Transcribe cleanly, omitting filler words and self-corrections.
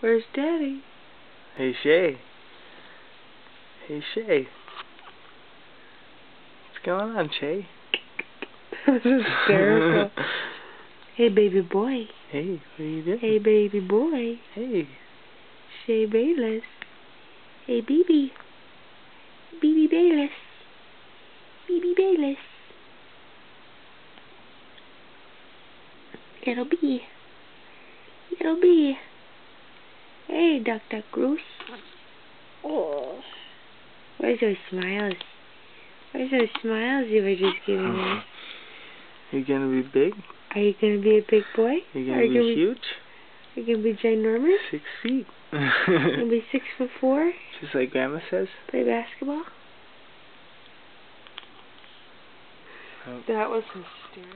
Where's Daddy? Hey, Shay. Hey, Shay. What's going on, Shay? That was hysterical. Hey, baby boy. Hey, what are you doing? Hey, baby boy. Hey. Shay Bayless. Hey, BB. BB Bayless. BB Bayless. Little B. Little B. Hey, Dr. Goose. Oh. Where's those smiles? Where's those smiles you were just giving me? You gonna be big? Are you gonna be a big boy? You gonna be huge? Are you gonna be ginormous? 6 feet. You gonna be 6'4"? Just like Grandma says? Play basketball? Oh. That was hysterical.